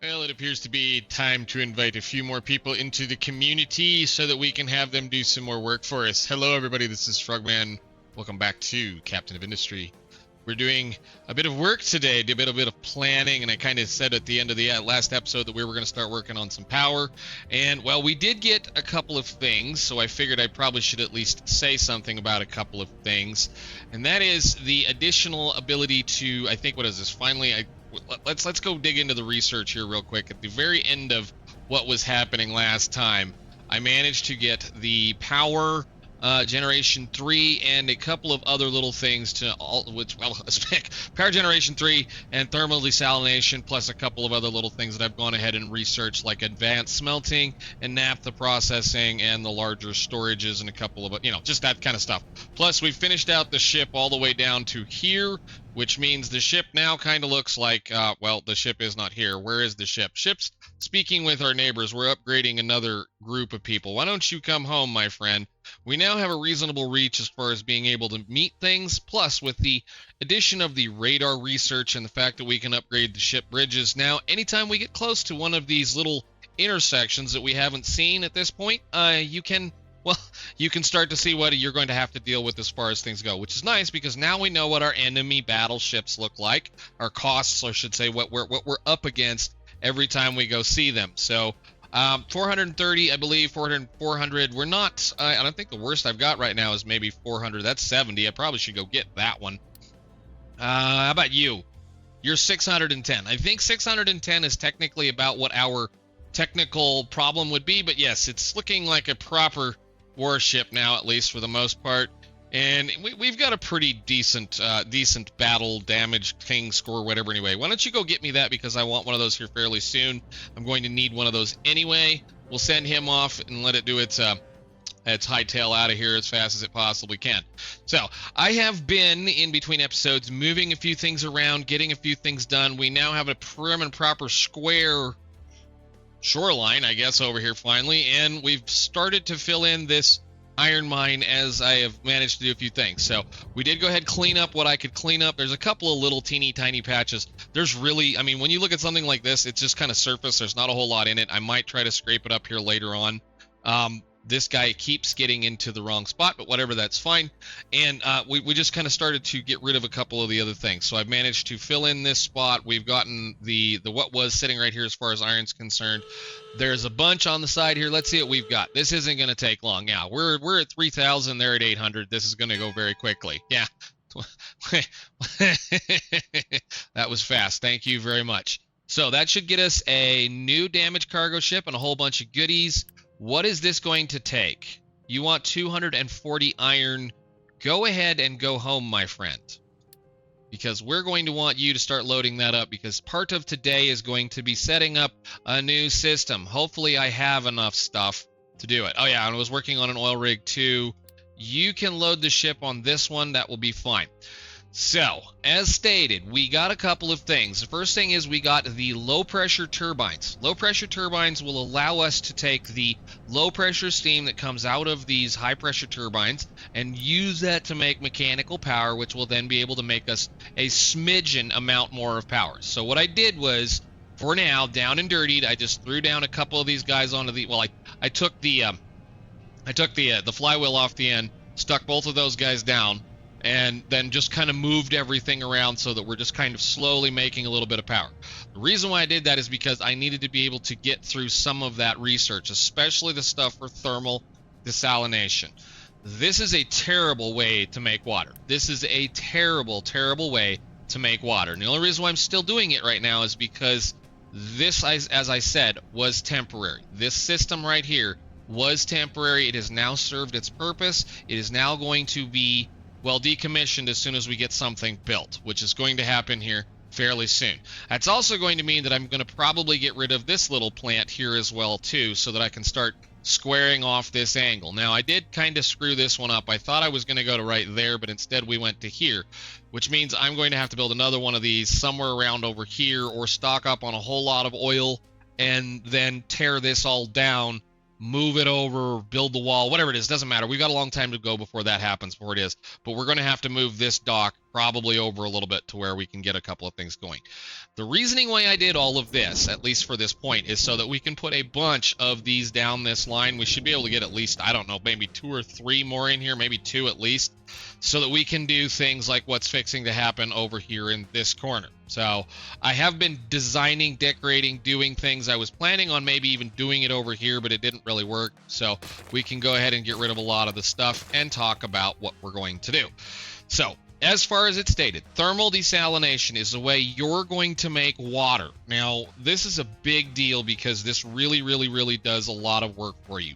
Well, it appears to be time to invite a few more people into the community so that we can have them do some more work for us. Hello, everybody. This is Frogman. Welcome back to Captain of Industry. We're doing a bit of work today, a bit of planning, and I kind of said at the end of the last episode that we were going to start working on some power. And, well, we did get a couple of things, so I figured I probably should at least say something about a couple of things. And that is the additional ability to, I think, what is this? Finally, let's go dig into the research here real quick. At the very end of what was happening last time, I managed to get the power generation 3 and a couple of other little things to power generation 3 and thermal desalination, plus a couple of other little things that I've gone ahead and researched, like advanced smelting and naphtha processing and the larger storages and a couple of, just that kind of stuff. Plus, we've finished out the ship all the way down to here, which means the ship now kind of looks like, well, the ship is not here. Where is the ship? Ship's speaking with our neighbors. We're upgrading another group of people. Why don't you come home, my friend? We now have a reasonable reach as far as being able to meet things. Plus, with the addition of the radar research and the fact that we can upgrade the ship bridges, now anytime we get close to one of these little intersections that we haven't seen at this point, you can start to see what you're going to have to deal with as far as things go, which is nice because now we know what our enemy battleships look like, our costs, or I should say what we're up against every time we go see them. So 430, I believe, 400. We're not, I don't think the worst I've got right now is maybe 400. That's 70. I probably should go get that one. How about you? You're 610. I think 610 is technically about what our technical problem would be, but yes, it's looking like a proper warship now, at least for the most part. And we've got a pretty decent battle damage king score, whatever. Anyway, why don't you go get me that, because I want one of those here fairly soon. I'm going to need one of those anyway. We'll send him off and let it do its hightail out of here as fast as it possibly can. So I have been in between episodes moving a few things around, getting a few things done. We now have a prim and proper square shoreline, I guess, over here finally, and we've started to fill in this iron mine as I have managed to do a few things. So we did go ahead and clean up what I could clean up. There's a couple of little teeny tiny patches. There's really, I mean, when you look at something like this, it's just kind of surface. There's not a whole lot in it. I might try to scrape it up here later on. This guy keeps getting into the wrong spot, but whatever, that's fine. And we just kind of started to get rid of a couple of the other things. So I've managed to fill in this spot. We've gotten the what was sitting right here as far as iron's concerned. There's a bunch on the side here. Let's see what we've got. This isn't going to take long. Yeah, we're at 3,000. They're at 800. This is going to go very quickly. Yeah. That was fast. Thank you very much. So that should get us a new damaged cargo ship and a whole bunch of goodies. What is this going to take? You want 240 iron. Go ahead and go home, my friend. Because we're going to want you to start loading that up, because part of today is going to be setting up a new system. Hopefully I have enough stuff to do it. Oh yeah, and I was working on an oil rig too. You can load the ship on this one. That will be fine. So, as stated, we got a couple of things. The first thing is we got the low-pressure turbines. Low-pressure turbines will allow us to take the low-pressure steam that comes out of these high-pressure turbines and use that to make mechanical power, which will then be able to make us a smidgen amount more of power. So what I did was, for now, down and dirtied, I just threw down a couple of these guys onto the... Well, I took the flywheel off the end, stuck both of those guys down, and then just kind of moved everything around so that we're just kind of slowly making a little bit of power. The reason why I did that is because I needed to be able to get through some of that research, especially the stuff for thermal desalination. This is a terrible way to make water. This is a terrible, terrible way to make water. And the only reason why I'm still doing it right now is because this, as I said, was temporary. This system right here was temporary. It has now served its purpose. It is now going to be, well, decommissioned as soon as we get something built, which is going to happen here fairly soon. That's also going to mean that I'm going to probably get rid of this little plant here as well too, so that I can start squaring off this angle. Now, I did kind of screw this one up. I thought I was going to go to right there, but instead we went to here, which means I'm going to have to build another one of these somewhere around over here, or stock up on a whole lot of oil and then tear this all down, move it over, build the wall, whatever it is, doesn't matter. We've got a long time to go before that happens, before it is. But we're going to have to move this dock probably over a little bit to where we can get a couple of things going. The reasoning why I did all of this, at least for this point, is so that we can put a bunch of these down this line. We should be able to get at least, I don't know, maybe 2 or 3 more in here, maybe 2 at least, so that we can do things like what's fixing to happen over here in this corner. So I have been designing, decorating, doing things. I was planning on maybe even doing it over here, but it didn't really work. So we can go ahead and get rid of a lot of the stuff and talk about what we're going to do. So as far as it's stated, thermal desalination is the way you're going to make water. Now, this is a big deal because this really does a lot of work for you.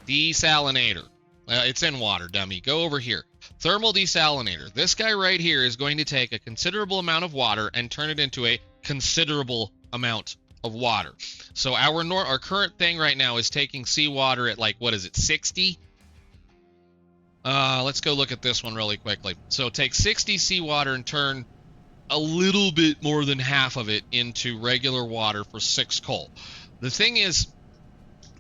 Desalinator. It's in water, dummy. Go over here. Thermal desalinator. This guy right here is going to take a considerable amount of water and turn it into a considerable amount of water. So our current thing right now is taking seawater at, like, what is it, 60? Let's go look at this one really quickly. So take 60 seawater and turn a little bit more than half of it into regular water for 6 coal. The thing is,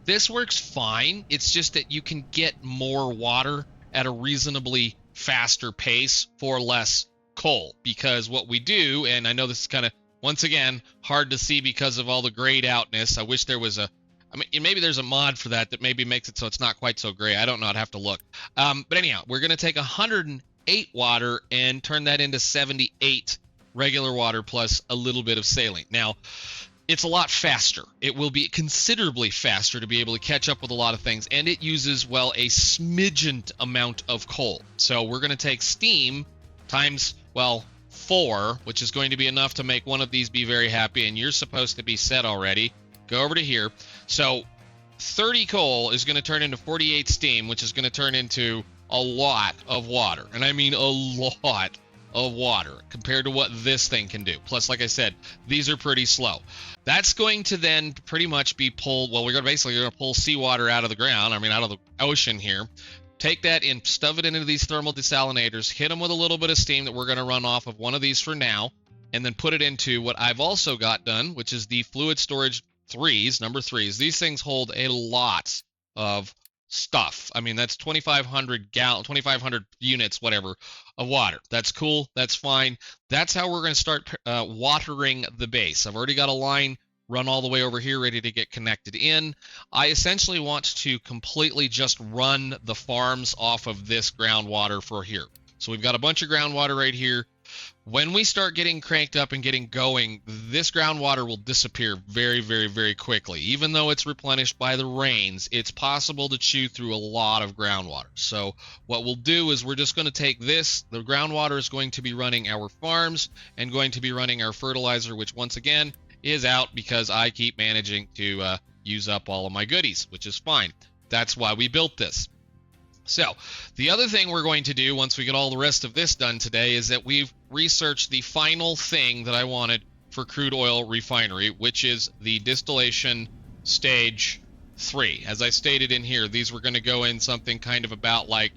this works fine. It's just that you can get more water at a reasonably faster pace for less coal. Because what we do, and I know this is kind of, once again, hard to see because of all the grayed outness. I wish there was maybe there's a mod for that maybe makes it so it's not quite so gray. I don't know. I'd have to look. But anyhow, we're going to take 108 water and turn that into 78 regular water plus a little bit of saline. Now, it's a lot faster. It will be considerably faster to be able to catch up with a lot of things, and it uses, well, a smidgen amount of coal. So we're going to take steam times, well, 4, which is going to be enough to make one of these be very happy, and you're supposed to be set already. Go over to here. So 30 coal is going to turn into 48 steam, which is going to turn into a lot of water. And I mean a lot of water compared to what this thing can do. Plus, like I said, these are pretty slow. That's going to then pretty much be pulled. Well, we're basically going to pull seawater out of the ground. I mean, out of the ocean here. Take that and stuff it into these thermal desalinators. Hit them with a little bit of steam that we're going to run off of one of these for now. And then put it into what I've also got done, which is the fluid storage number 3s. These things hold a lot of stuff. I mean, that's 2,500 units, whatever, of water. That's cool. That's fine. That's how we're going to start watering the base. I've already got a line run all the way over here ready to get connected in. I essentially want to completely just run the farms off of this groundwater for here. So we've got a bunch of groundwater right here. When we start getting cranked up and getting going, this groundwater will disappear very quickly. Even though it's replenished by the rains, it's possible to chew through a lot of groundwater. So what we'll do is we're just going to take this. The groundwater is going to be running our farms and going to be running our fertilizer, which once again is out because I keep managing to use up all of my goodies, which is fine. That's why we built this. So the other thing we're going to do once we get all the rest of this done today is that we've researched the final thing that I wanted for crude oil refinery, which is the distillation stage 3. As I stated in here, these were going to go in something kind of about like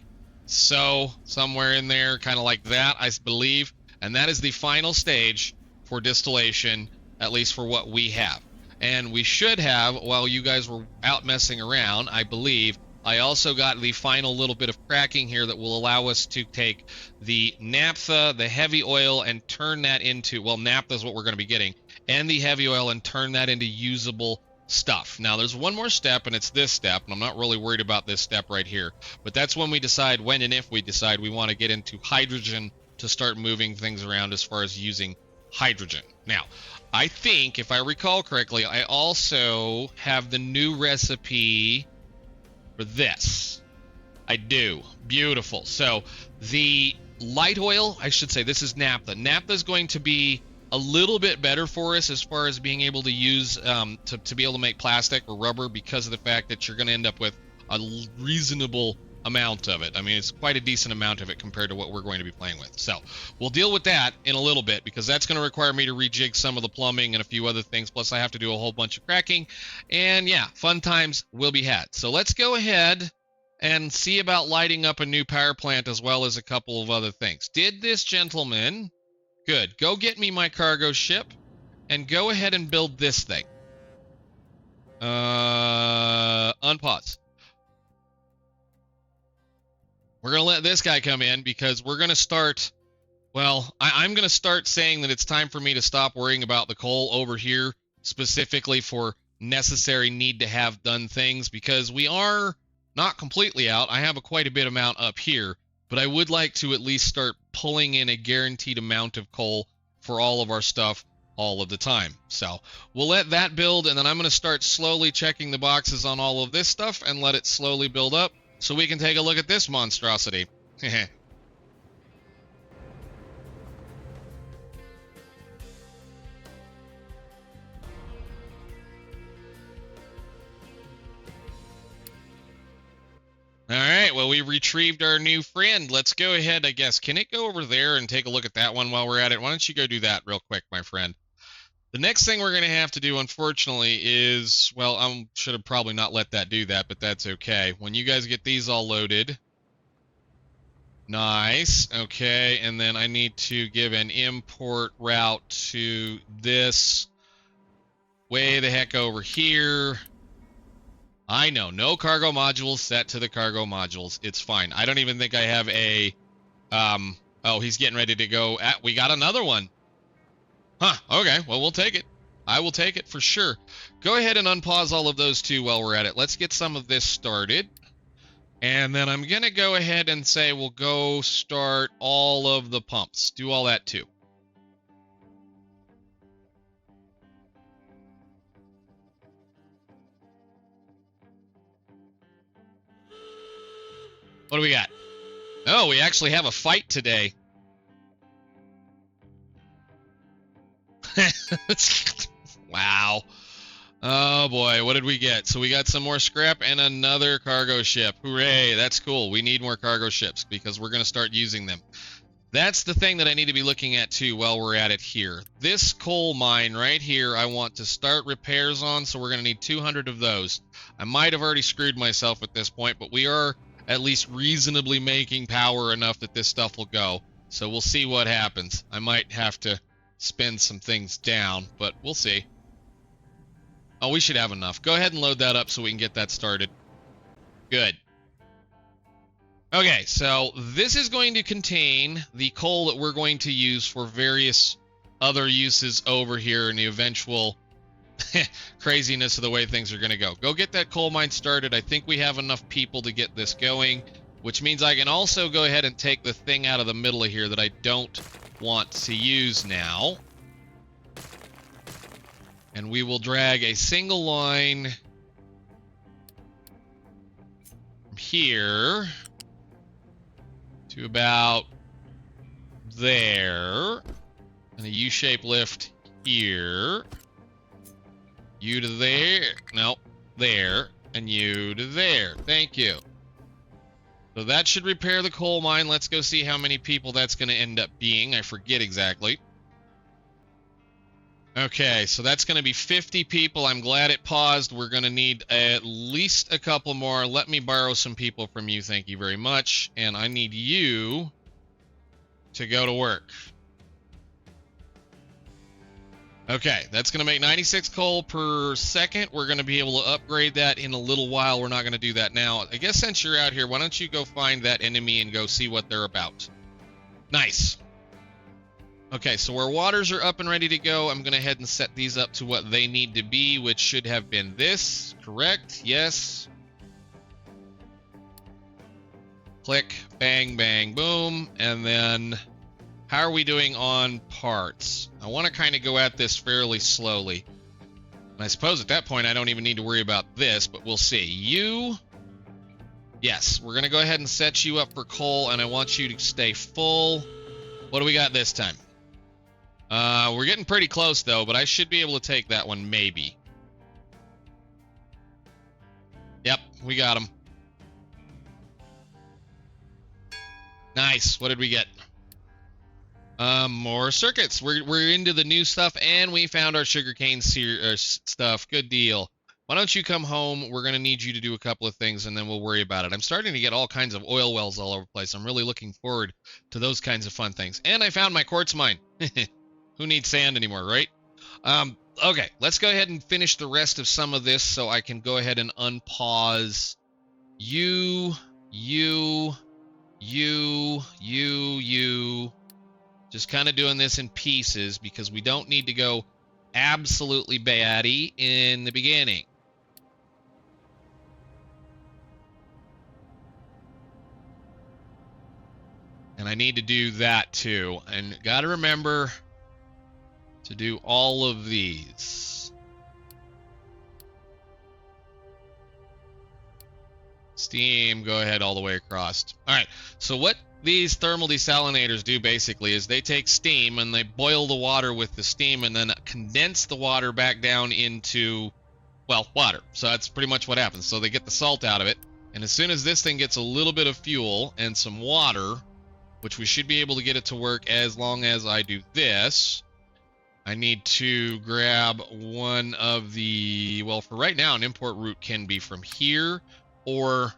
so, somewhere in there, kind of like that, I believe. And that is the final stage for distillation, at least for what we have. And we should have, while you guys were out messing around, I believe, I also got the final little bit of cracking here that will allow us to take the naphtha, the heavy oil, and turn that into, well, naphtha is what we're going to be getting, and the heavy oil, and turn that into usable stuff. Now, there's one more step, and it's this step, and I'm not really worried about this step right here, but that's when we decide, when and if we decide we want to get into hydrogen to start moving things around as far as using hydrogen. Now, I think, if I recall correctly, I also have the new recipe for this. I do. Beautiful. So the light oil, I should say, this is naphtha. Naphtha is going to be a little bit better for us as far as being able to use to be able to make plastic or rubber, because of the fact that you're going to end up with a reasonable amount of it. I mean, it's quite a decent amount of it compared to what we're going to be playing with. So we'll deal with that in a little bit, because that's going to require me to rejig some of the plumbing and a few other things. Plus I have to do a whole bunch of cracking, and yeah, fun times will be had. So let's go ahead and see about lighting up a new power plant as well as a couple of other things. Did this gentleman, good, go get me my cargo ship and go ahead and build this thing. Unpause. We're going to let this guy come in because we're going to start Well, I'm going to start saying that it's time for me to stop worrying about the coal over here, specifically for necessary need to have done things, because we are not completely out. I have quite a bit amount up here, but I would like to at least start pulling in a guaranteed amount of coal for all of our stuff all of the time. So we'll let that build, and then I'm going to start slowly checking the boxes on all of this stuff and let it slowly build up so we can take a look at this monstrosity. All right, well, we retrieved our new friend. Let's go ahead, I guess. Can it go over there and take a look at that one while we're at it? Why don't you go do that real quick, my friend? The next thing we're going to have to do, unfortunately, is, well, I should have probably not let that do that, but that's okay. When you guys get these all loaded. Nice. Okay, and then I need to give an import route to this way the heck over here. I know, no cargo modules set to the cargo modules. It's fine. I don't even think I have a, oh, he's getting ready to go. We got another one. Huh, okay, well, we'll take it. I will take it for sure. Go ahead and unpause all of those two while we're at it. Let's get some of this started. And then I'm going to go ahead and say we'll go start all of the pumps. Do all that too. What do we got? Oh, we actually have a fight today. Wow. Oh boy, what did we get? So we got some more scrap and another cargo ship. Hooray, that's cool. We need more cargo ships because we're going to start using them. That's the thing that I need to be looking at too while we're at it here. This coal mine right here, I want to start repairs on, so we're going to need 200 of those. I might have already screwed myself at this point, but we are at least reasonably making power enough that this stuff will go. So we'll see what happens. I might have to spend some things down, but we'll see. Oh, we should have enough. Go ahead and load that up so we can get that started. Good. Okay, so this is going to contain the coal that we're going to use for various other uses over here in the eventual craziness of the way things are going to go. Go get that coal mine started. I think we have enough people to get this going, which means I can also go ahead and take the thing out of the middle of here that I don't want to use now. And we will drag a single line from here to about there, and a U-shape lift here. You to there, nope, there, and you to there. Thank you. So that should repair the coal mine. Let's go see how many people that's going to end up being. I forget exactly. Okay, so that's going to be 50 people. I'm glad it paused. We're going to need at least a couple more. Let me borrow some people from you. Thank you very much. And I need you to go to work. Okay, that's going to make 96 coal per second. We're going to be able to upgrade that in a little while. We're not going to do that now. I guess since you're out here, why don't you go find that enemy and go see what they're about. Nice. Okay, so our waters are up and ready to go. I'm going to head and set these up to what they need to be, which should have been this. Correct? Yes. Click, bang, bang, boom. And then how are we doing on parts? I want to kind of go at this fairly slowly. And I suppose at that point I don't even need to worry about this, but we'll see. You... Yes, we're going to go ahead and set you up for coal, and I want you to stay full. What do we got this time? We're getting pretty close, though, but I should be able to take that one, maybe. Yep, we got him. Nice. What did we get? More circuits. We're into the new stuff, and we found our sugarcane stuff. Good deal. Why don't you come home? We're going to need you to do a couple of things, and then we'll worry about it. I'm starting to get all kinds of oil wells all over the place. I'm really looking forward to those kinds of fun things. And I found my quartz mine. Who needs sand anymore, right? Okay, let's go ahead and finish the rest of some of this so I can go ahead and unpause you. Just kind of doing this in pieces because we don't need to go absolutely batty in the beginning. And I need to do that too. And got to remember to do all of these. Steam, go ahead all the way across. All right, so what these thermal desalinators do basically is they take steam and they boil the water with the steam and then condense the water back down into, well, water. So that's pretty much what happens. So they get the salt out of it. And as soon as this thing gets a little bit of fuel and some water, which we should be able to get it to work as long as I do this, I need to grab one of the, well, for right now, an import route can be from here or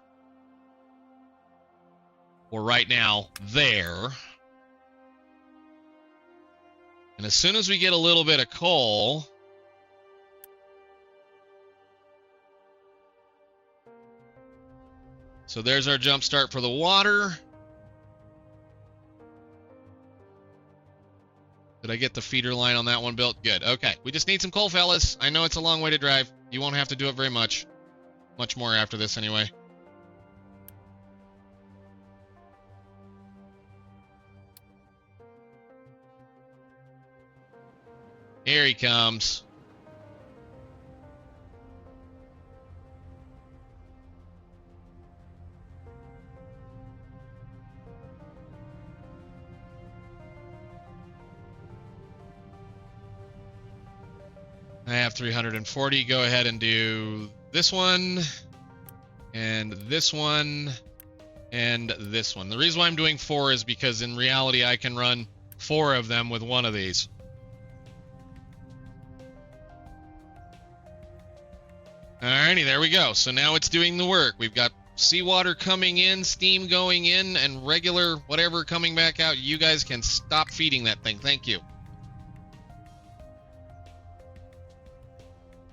right now there. And as soon as we get a little bit of coal, so there's our jump start for the water. Did I get the feeder line on that one built? Good. Okay. We just need some coal, fellas. I know it's a long way to drive. You won't have to do it very much. Much more after this anyway. Here he comes. I have 340. Go ahead and do this one, and this one, and this one. The reason why I'm doing 4 is because in reality I can run 4 of them with one of these. Alrighty, there we go. So now it's doing the work. We've got seawater coming in, steam going in, and regular whatever coming back out. You guys can stop feeding that thing. Thank you.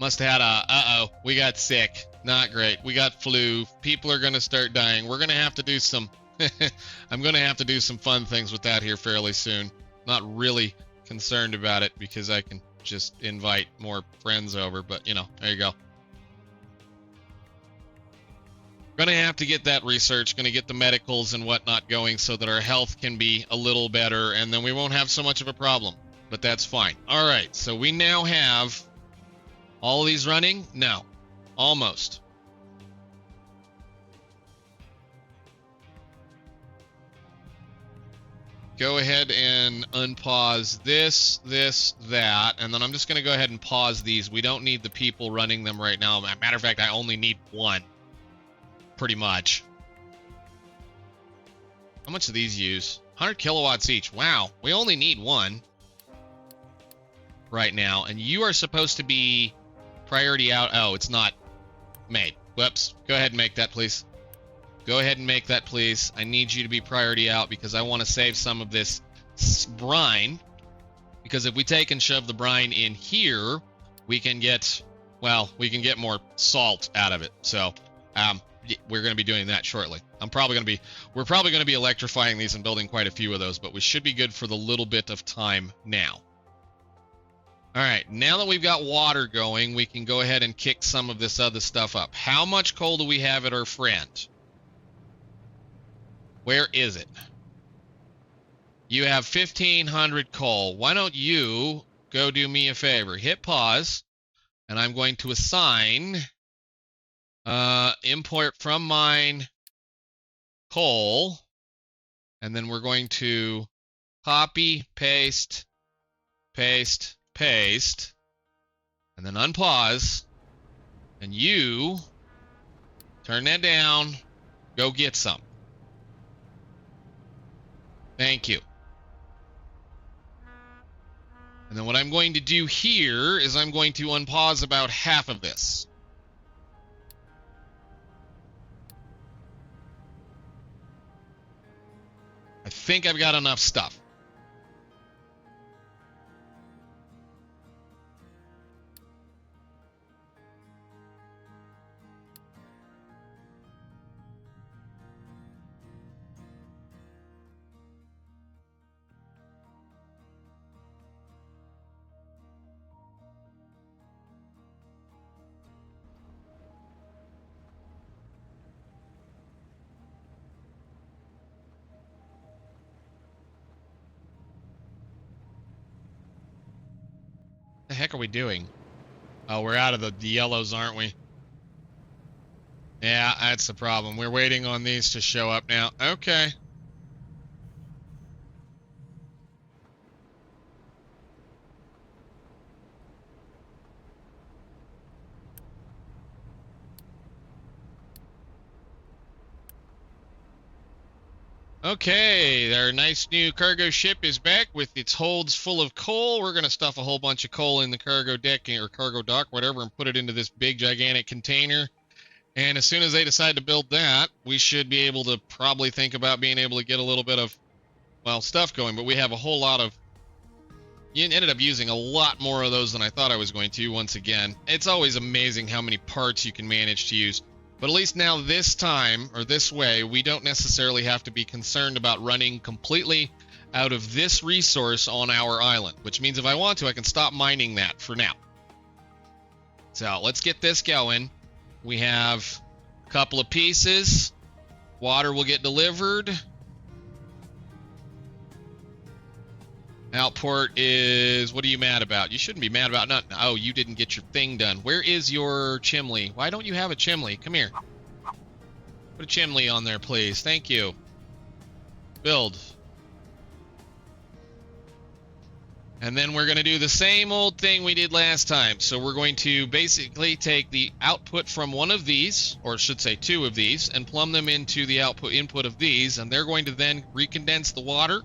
Must have had a, uh-oh, we got sick. Not great. We got flu. People are going to start dying. We're going to have to do some, I'm going to have to do some fun things with that here fairly soon. Not really concerned about it because I can just invite more friends over, but you know, there you go. Going to have to get that research, going to get the medicals and whatnot going so that our health can be a little better and then we won't have so much of a problem, but that's fine. All right, so we now have all of these running? No, almost. Go ahead and unpause this, that, and then I'm just going to go ahead and pause these. We don't need the people running them right now. Matter of fact, I only need one, pretty much. How much do these use? 100 kilowatts each. Wow, we only need one right now, and you are supposed to be priority out. Oh, it's not made. Whoops. Go ahead and make that, please. Go ahead and make that, please. I need you to be priority out because I want to save some of this brine. Because if we take and shove the brine in here, we can get, well, we can get more salt out of it. So, we're going to be doing that shortly. we're probably going to be electrifying these and building quite a few of those, but we should be good for the little bit of time now. All right, now that we've got water going, we can go ahead and kick some of this other stuff up. How much coal do we have at our friend? Where is it? You have 1,500 coal. Why don't you go do me a favor? Hit pause, and I'm going to assign import from mine coal, and then we're going to copy, paste, paste, paste, and then unpause, and you turn that down, go get some. Thank you. And then what I'm going to do here is I'm going to unpause about half of this. I think I've got enough stuff. heck are we doing? Oh, we're out of the yellows, aren't we? Yeah, that's the problem. We're waiting on these to show up now. Okay. Okay, our nice new cargo ship is back with its holds full of coal. We're going to stuff a whole bunch of coal in the cargo deck or cargo dock, whatever, and put it into this big, gigantic container. And as soon as they decide to build that, we should be able to probably think about being able to get a little bit of, well, stuff going. But we have a whole lot of... You ended up using a lot more of those than I thought I was going to, once again. It's always amazing how many parts you can manage to use. But at least now this time, or this way, we don't necessarily have to be concerned about running completely out of this resource on our island. Which means if I want to, I can stop mining that for now. So let's get this going. We have a couple of pieces. Water will get delivered. Outport is... What are you mad about? You shouldn't be mad about nothing. Oh, you didn't get your thing done. Where is your chimney? Why don't you have a chimney? Come here. Put a chimney on there, please. Thank you. Build. And then we're going to do the same old thing we did last time. So we're going to basically take the output from one of these, or I should say two of these, and plumb them into the input of these. And they're going to then recondense the water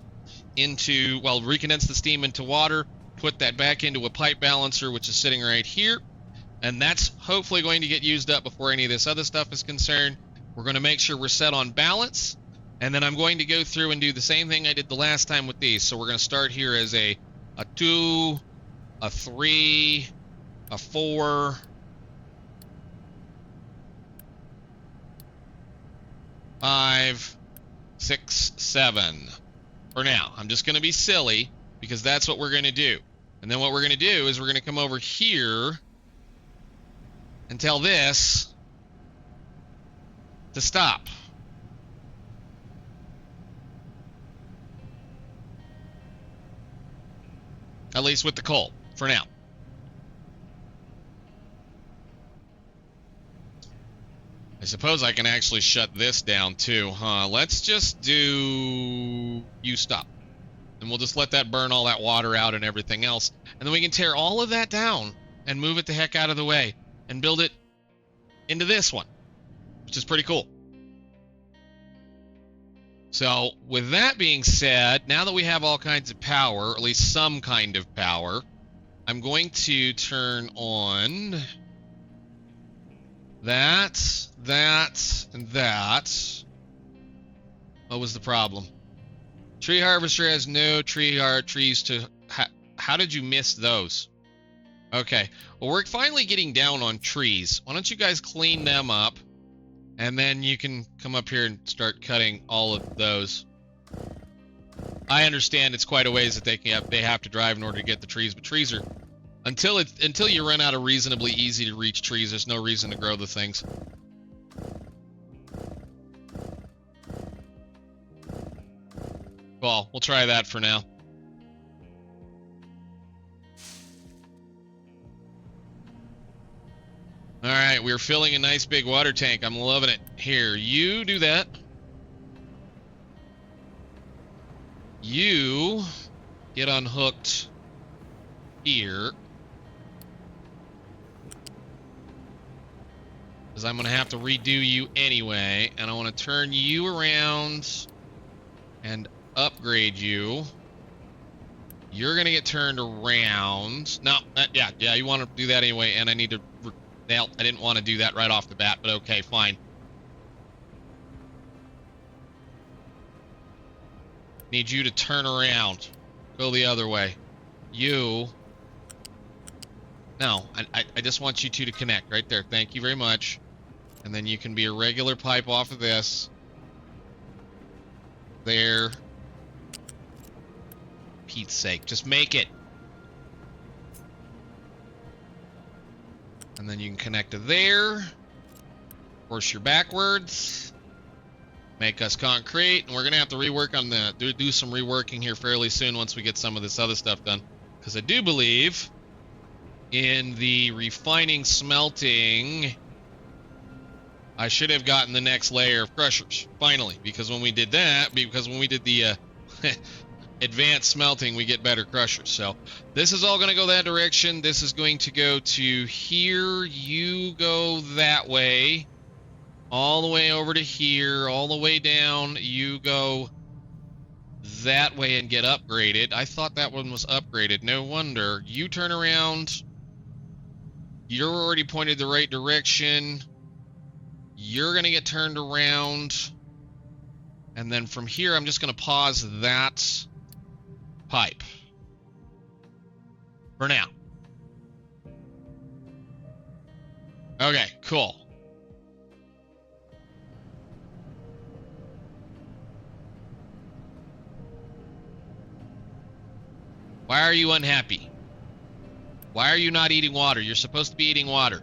into, well, recondense the steam into water, put that back into a pipe balancer, which is sitting right here, and that's hopefully going to get used up before any of this other stuff is concerned. We're going to make sure we're set on balance, and then I'm going to go through and do the same thing I did the last time with these. So we're going to start here as a 2, a 3, a 4, 5, 6, 7. For now, I'm just going to be silly because that's what we're going to do. And then what we're going to do is we're going to come over here and tell this to stop. At least with the coal, for now. I suppose I can actually shut this down too, huh? Let's just do... You stop. And we'll just let that burn all that water out and everything else. And then we can tear all of that down and move it the heck out of the way and build it into this one, which is pretty cool. So with that being said, now that we have all kinds of power, or at least some kind of power, I'm going to turn on that, and that. What was the problem? Tree harvester has no trees to... How did you miss those? Okay. Well, we're finally getting down on trees. Why don't you guys clean them up? And then you can come up here and start cutting all of those. I understand it's quite a ways that they have to drive in order to get the trees, but trees are... Until you run out of reasonably easy to reach trees, there's no reason to grow the things. Well, we'll try that for now. Alright, we're filling a nice big water tank. I'm loving it. Here, you do that. You get unhooked here. Because I'm going to have to redo you anyway. And I want to turn you around and upgrade you. You're going to get turned around. No, yeah, you want to do that anyway. And I need to... Well, I didn't want to do that right off the bat, but okay, fine. Need you to turn around. Go the other way. You... No, I just want you two to connect right there. Thank you very much. And then you can be a regular pipe off of this. There. Pete's sake, just make it. And then you can connect to there. Of course, you're backwards. Make us concrete. And we're going to have to rework on do some reworking here fairly soon once we get some of this other stuff done. Because I do believe in the refining smelting, I should have gotten the next layer of crushers, finally, because when we did the advanced smelting, we get better crushers. So this is all going to go that direction. This is going to go to here. You go that way, all the way over to here, all the way down. You go that way and get upgraded. I thought that one was upgraded. No wonder. You turn around. You're already pointed the right direction. You're going to get turned around. And then from here, I'm just going to pause that pipe for now. Okay, cool. Why are you unhappy? Why are you not eating water? You're supposed to be eating water.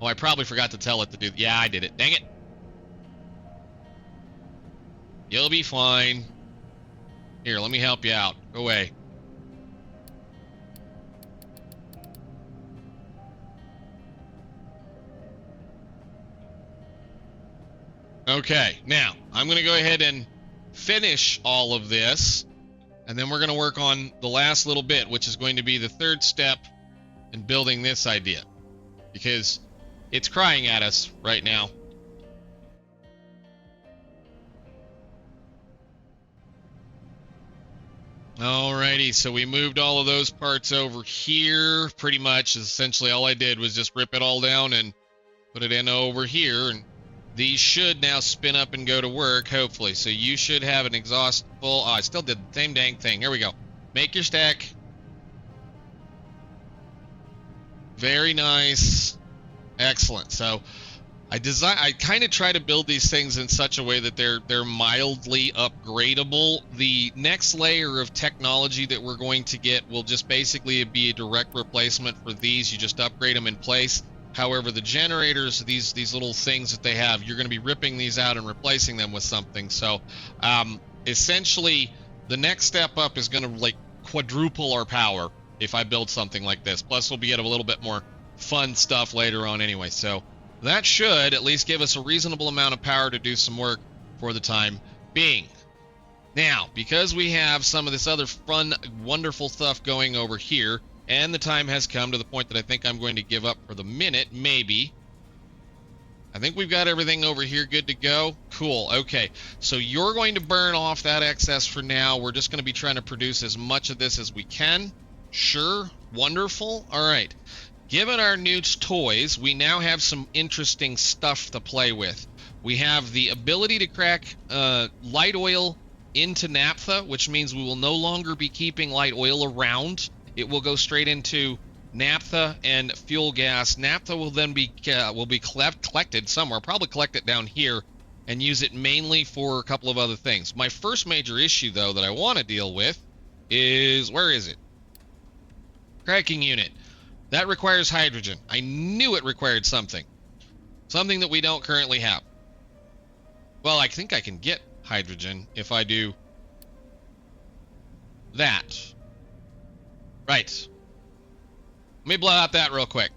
Oh, I probably forgot to tell it to do. Yeah, I did it. Dang it. You'll be fine. Here, let me help you out. Go away. Okay, now, I'm going to go ahead and finish all of this, and then we're going to work on the last little bit, which is going to be the third step in building this idea, because it's crying at us right now. Alrighty, so we moved all of those parts over here. Pretty much, essentially all I did was just rip it all down and put it in over here, and these should now spin up and go to work, hopefully. So you should have an exhaust full. Oh, I still did the same dang thing. Here we go. Make your stack. Very nice. Excellent. So I kind of try to build these things in such a way that they're mildly upgradable. The next layer of technology that we're going to get will just basically be a direct replacement for these. You just upgrade them in place. However, the generators, these little things that they have, you're going to be ripping these out and replacing them with something. So essentially, the next step up is going to like quadruple our power if I build something like this. Plus, we'll be getting a little bit more fun stuff later on anyway. So that should at least give us a reasonable amount of power to do some work for the time being. Now, because we have some of this other fun, wonderful stuff going over here, and the time has come to the point that I think I'm going to give up for the minute, maybe. I think we've got everything over here good to go. Cool, okay. So you're going to burn off that excess for now. We're just going to be trying to produce as much of this as we can. Sure, wonderful. All right. Given our new toys, we now have some interesting stuff to play with. We have the ability to crack light oil into naphtha, which means we will no longer be keeping light oil around. It will go straight into naphtha and fuel gas. Naphtha will then be collected somewhere, probably collect it down here, and use it mainly for a couple of other things. My first major issue, though, that I want to deal with is, where is it? Cracking unit. That requires hydrogen. I knew it required something. Something that we don't currently have. Well, I think I can get hydrogen if I do that. Right. Let me blow out that real quick.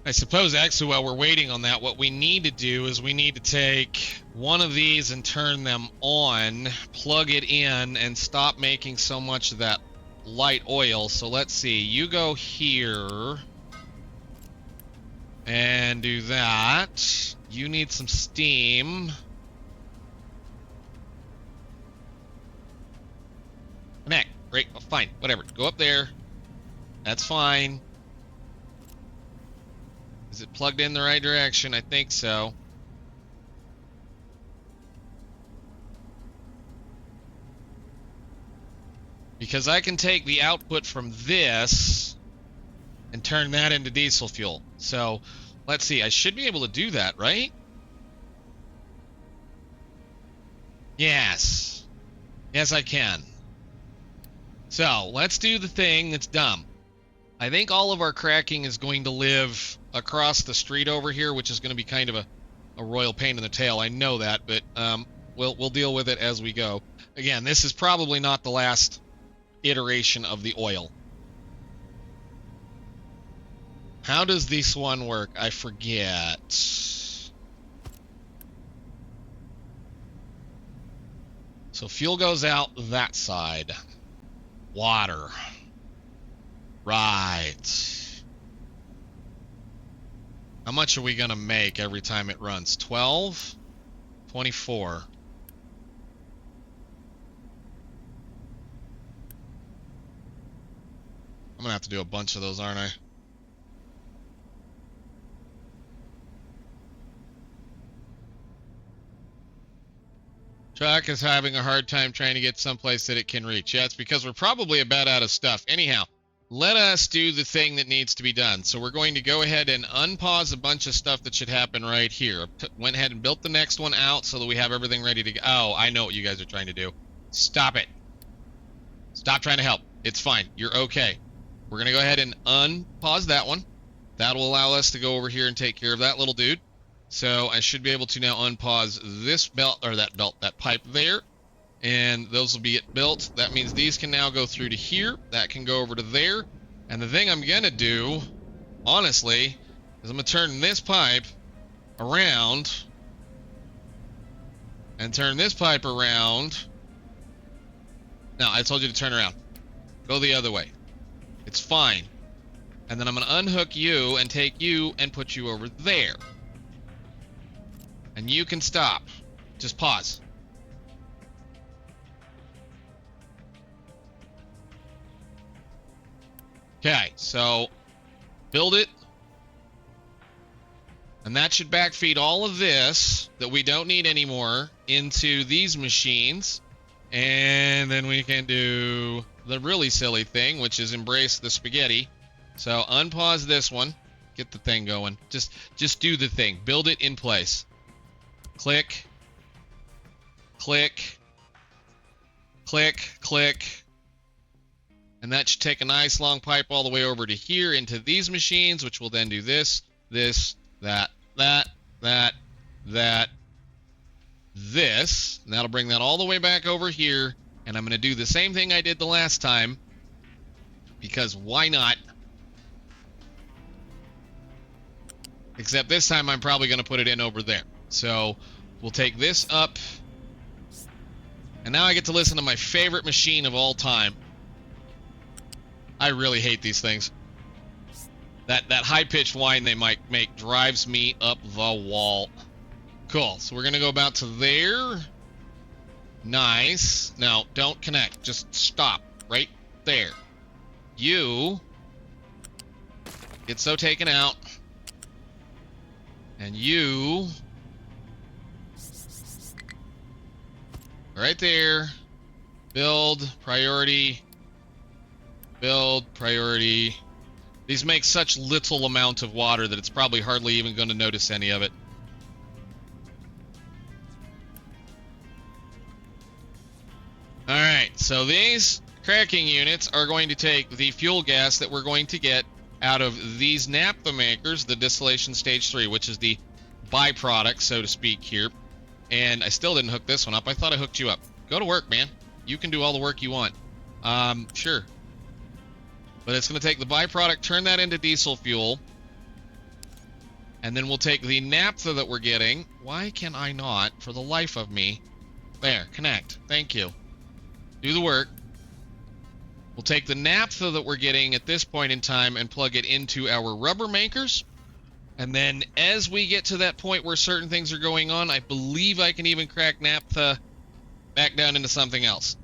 I suppose actually while we're waiting on that, what we need to do is we need to take one of these and turn them on, plug it in, and stop making so much of that light oil. So let's see. You go here and do that. You need some steam. Connect. Great. Oh, fine. Whatever. Go up there. That's fine. Is it plugged in the right direction? I think so. Because I can take the output from this and turn that into diesel fuel. So let's see. I should be able to do that, right? Yes. Yes, I can. So let's do the thing that's dumb. I think all of our cracking is going to live across the street over here, which is going to be kind of a royal pain in the tail. I know that, but we'll deal with it as we go. Again, this is probably not the last iteration of the oil. How does this one work? I forget. So fuel goes out that side. Water. Right. How much are we going to make every time it runs? 12? 24. I'm going to have to do a bunch of those, aren't I? Truck is having a hard time trying to get someplace that it can reach. Yeah, it's because we're probably about out of stuff. Anyhow, let us do the thing that needs to be done. So we're going to go ahead and unpause a bunch of stuff that should happen right here. Went ahead and built the next one out so that we have everything ready to go. Oh, I know what you guys are trying to do. Stop it. Stop trying to help. It's fine. You're okay. We're going to go ahead and unpause that one. That will allow us to go over here and take care of that little dude. So I should be able to now unpause this belt, or that pipe there, and those will be built. That means these can now go through to here. That can go over to there. And the thing I'm going to do, honestly, is I'm going to turn this pipe around and turn this pipe around. No, I told you to turn around. Go the other way. It's fine. And then I'm going to unhook you and take you and put you over there. And you can stop. Just pause. Okay, so build it. And that should backfeed all of this that we don't need anymore into these machines. And then we can do the really silly thing, which is embrace the spaghetti. So unpause this one. Get the thing going. Just do the thing. Build it in place. Click, click, click, click, and that should take a nice long pipe all the way over to here into these machines, which will then do this, this, that, that, that, that, this, and that'll bring that all the way back over here, and I'm going to do the same thing I did the last time, because why not? Except this time I'm probably going to put it in over there. So we'll take this up, and now I get to listen to my favorite machine of all time. I really hate these things. That high-pitched whine they might make drives me up the wall. Cool. So we're gonna go about to there. Nice. Now don't connect. Just stop right there. You get so taken out, and you. Right there. Build, priority. Build, priority. These make such little amount of water that it's probably hardly even going to notice any of it. Alright, so these cracking units are going to take the fuel gas that we're going to get out of these naphtha makers, the distillation stage 3, which is the byproduct, so to speak, here. And I still didn't hook this one up. I thought I hooked you up. Go to work, man. You can do all the work you want. Sure. But it's going to take the byproduct, turn that into diesel fuel. And then we'll take the naphtha that we're getting. Why can I not, for the life of me? There, connect. Thank you. Do the work. We'll take the naphtha that we're getting at this point in time and plug it into our rubber makers. And then as we get to that point where certain things are going on, I believe I can even crack naphtha back down into something else.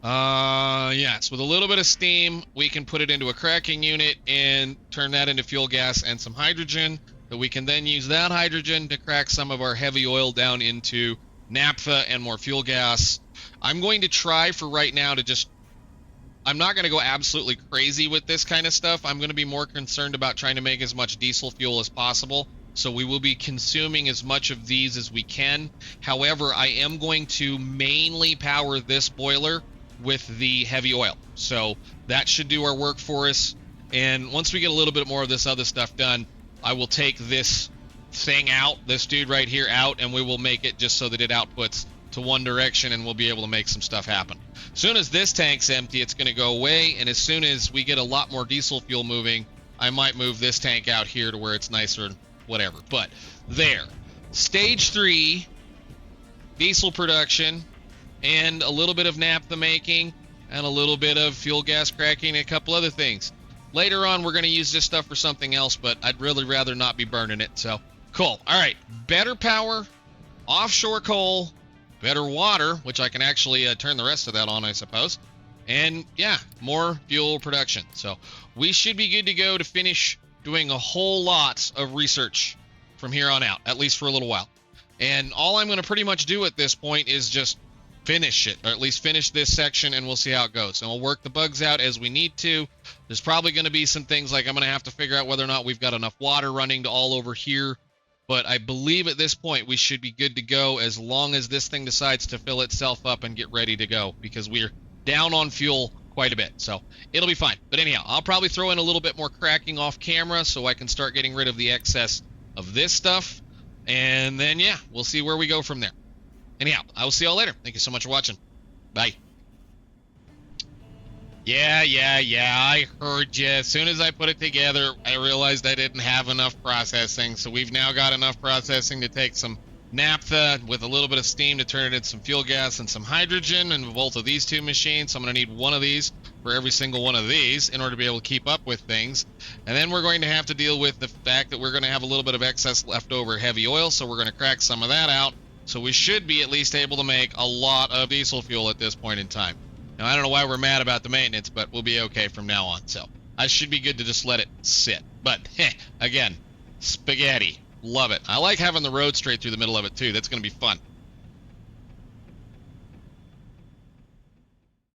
Yes, with a little bit of steam, we can put it into a cracking unit and turn that into fuel gas and some hydrogen, that we can then use that hydrogen to crack some of our heavy oil down into naphtha and more fuel gas. I'm going to try for right now to just... I'm not going to go absolutely crazy with this kind of stuff. I'm going to be more concerned about trying to make as much diesel fuel as possible. So we will be consuming as much of these as we can. However, I am going to mainly power this boiler with the heavy oil. So that should do our work for us. And once we get a little bit more of this other stuff done, I will take this thing out, this dude right here out, and we will make it just so that it outputs to one direction, and we'll be able to make some stuff happen. As soon as this tank's empty, it's going to go away, and as soon as we get a lot more diesel fuel moving, I might move this tank out here to where it's nicer and whatever. But there. Stage 3, diesel production, and a little bit of naphtha making, and a little bit of fuel gas cracking, and a couple other things. Later on, we're going to use this stuff for something else, but I'd really rather not be burning it, so cool. All right, better power, offshore coal, better water, which I can actually turn the rest of that on, I suppose. And yeah, more fuel production. So we should be good to go to finish doing a whole lot of research from here on out, at least for a little while. And all I'm going to pretty much do at this point is just finish it, or at least finish this section, and we'll see how it goes. And we'll work the bugs out as we need to. There's probably going to be some things like I'm going to have to figure out whether or not we've got enough water running to all over here. But I believe at this point we should be good to go as long as this thing decides to fill itself up and get ready to go, because we're down on fuel quite a bit. So it'll be fine. But anyhow, I'll probably throw in a little bit more cracking off camera so I can start getting rid of the excess of this stuff. And then, yeah, we'll see where we go from there. Anyhow, I will see y'all later. Thank you so much for watching. Bye. Yeah, I heard you. As soon as I put it together, I realized I didn't have enough processing. So we've now got enough processing to take some naphtha with a little bit of steam to turn it into some fuel gas and some hydrogen in both of these two machines. So I'm going to need one of these for every single one of these in order to be able to keep up with things. And then we're going to have to deal with the fact that we're going to have a little bit of excess leftover heavy oil. So we're going to crack some of that out. So we should be at least able to make a lot of diesel fuel at this point in time. Now, I don't know why we're mad about the maintenance, but we'll be okay from now on. So I should be good to just let it sit. But, again, spaghetti. Love it. I like having the road straight through the middle of it, too. That's going to be fun.